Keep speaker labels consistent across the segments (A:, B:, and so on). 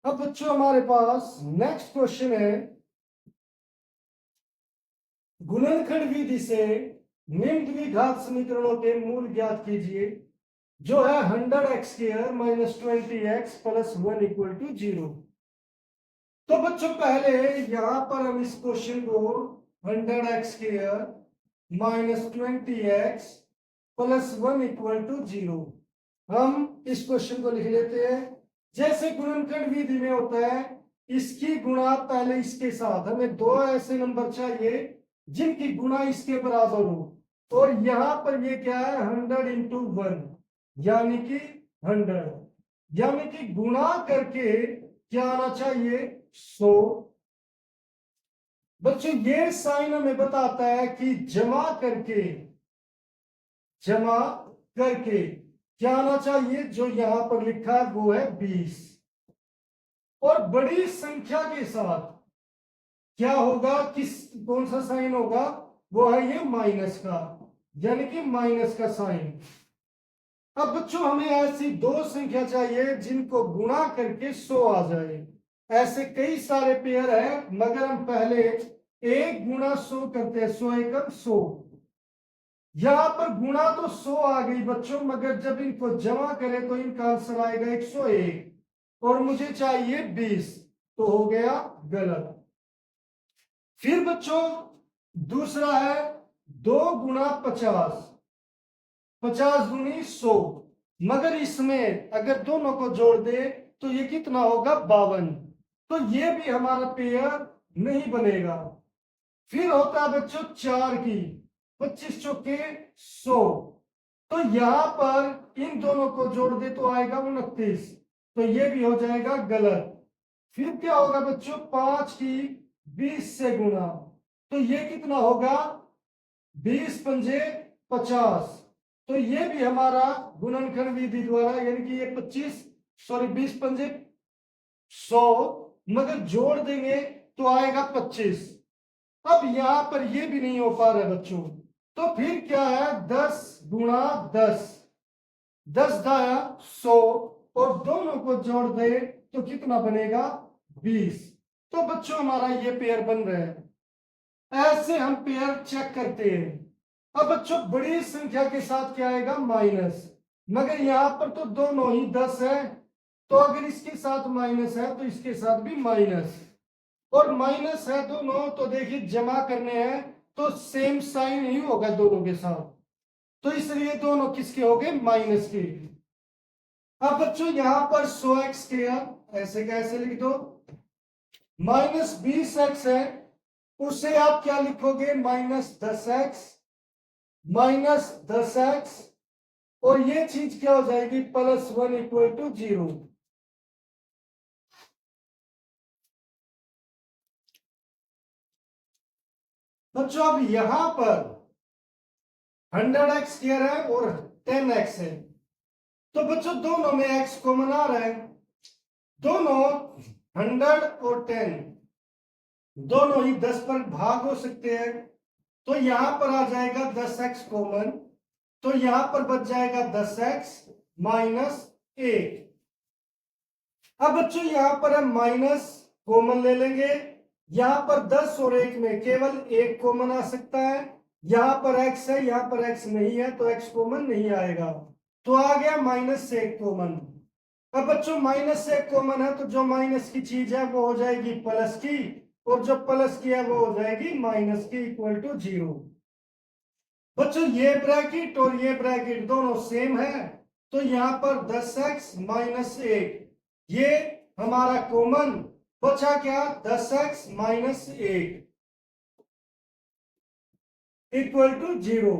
A: अब बच्चों हमारे पास नेक्स्ट क्वेश्चन है, गुणनखंड विधि से निम्न द्विघात समीकरणों के मूल ज्ञात कीजिए, जो है 100x² - 20x + 1 = 0। तो बच्चों पहले यहां पर हम इस क्वेश्चन को 100x² - 20x + 1 = 0 हम इस क्वेश्चन को लिख लेते हैं। जैसे गुणनखंड विधि में होता है, इसकी गुणा पहले इसके साथ, हमें दो ऐसे नंबर चाहिए जिनकी गुणा इसके बराबर हो। और यहां पर ये क्या है, 100 × 1 यानी कि 100, यानी कि गुणा करके क्या आना चाहिए, 100। बच्चों ये साइन हमें बताता है कि जमा करके क्या आना चाहिए, जो यहां पर लिखा है वो है 20। और बड़ी संख्या के साथ क्या होगा, कौन सा साइन होगा, वो है ये माइनस का, यानी कि माइनस का साइन। अब बच्चों हमें ऐसी दो संख्या चाहिए जिनको गुणा करके 100 आ जाए। ऐसे कई सारे पेयर है, मगर हम पहले 1 × 100 करते हैं, 100 × 100। यहां पर गुणा तो 100 आ गई बच्चों, मगर जब इनको जमा करें तो इनका आंसर आएगा 101 और मुझे चाहिए 20, तो हो गया गलत। फिर बच्चों दूसरा है 2 × 50, 50 × 100, मगर इसमें अगर दोनों को जोड़ दे तो ये कितना होगा, 52। तो ये भी हमारा पेयर नहीं बनेगा। फिर होता है बच्चों 4 की 25 चौके 100, तो यहां पर इन दोनों को जोड़ दे तो आएगा 29, तो ये भी हो जाएगा गलत। फिर क्या होगा बच्चों, 5 की 20 से गुणा, तो ये कितना होगा, 20 × 5 = 50, तो ये भी हमारा गुणनखंड विधि द्वारा, यानी कि ये 20 × 5 100, मगर जोड़ देंगे तो आएगा 25। अब यहां पर ये भी नहीं हो पा रहा है बच्चों, तो फिर क्या है, 10 × 10, 10 दाया 100, और दोनों को जोड़ दे तो कितना बनेगा, 20। तो बच्चों हमारा ये पेयर बन रहा है। ऐसे हम पेयर चेक करते हैं। अब बच्चों बड़ी संख्या के साथ क्या आएगा, माइनस, मगर यहां पर तो दोनों ही 10 है, तो अगर इसके साथ माइनस है तो इसके साथ भी माइनस, और माइनस है दोनों, तो देखिए जमा करने हैं तो सेम साइन ही होगा दोनों के साथ, तो इसलिए दोनों किसके हो गए, माइनस के। अब बच्चों यहां पर 100x² ऐसे कैसे लिख दो, -20x है, उसे आप क्या लिखोगे, -10x, -10x, और ये चीज क्या हो जाएगी, +1 = 0। बच्चों अब यहां पर 100x² है और 10x है, तो बच्चों दोनों में x कॉमन आ रहा है, दोनों 100 और 10 दोनों ही 10 पर भाग हो सकते हैं, तो यहां पर आ जाएगा 10x कॉमन, तो यहां पर बच जाएगा 10x - 1। अब बच्चों यहां पर हम माइनस कॉमन ले लेंगे, यहां पर 10 और 1 में केवल 1 कॉमन आ सकता है, यहां पर x है, यहां पर x नहीं है, तो x कॉमन नहीं आएगा, तो आ गया -1 कॉमन। अब बच्चों -1 कॉमन है, तो जो माइनस की चीज है वो हो जाएगी प्लस की, और जो प्लस की है वो हो जाएगी माइनस की, = 0। बच्चों ये ब्रैकेट और ये ब्रैकेट दोनों सेम है, तो यहां पर 10x - 1, ये हमारा कॉमन बचा क्या, 10x - 1 = 0।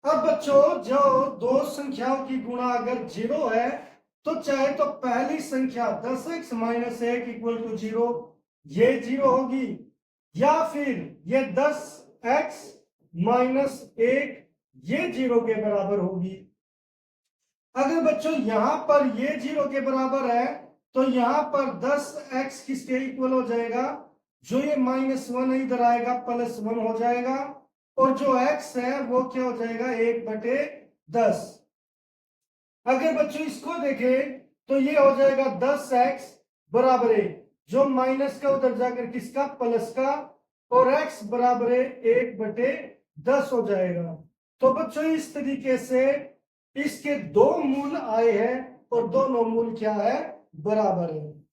A: अब बच्चों जो दो संख्याओं की गुणा अगर 0 है, तो चाहे तो पहली संख्या 10x - 1 = 0, ये 0 होगी, या फिर ये 10x - 1 ये 0 के बराबर होगी। अगर बच्चों यहां पर ये 0 के बराबर है, तो यहां पर 10x किसके इक्वल हो जाएगा, जो ये -1 इधर आएगा +1 हो जाएगा, और जो x है वो क्या हो जाएगा, 1/10। अगर बच्चों इसको देखें तो ये हो जाएगा 10x बराबर है, जो माइनस का उधर जाकर किसका, प्लस का, और x बराबर है 1/10 हो जाएगा। तो बच्चों इस तरीके से इसके दो मूल आए हैं और दोनों मूल क्या है, बराबर है।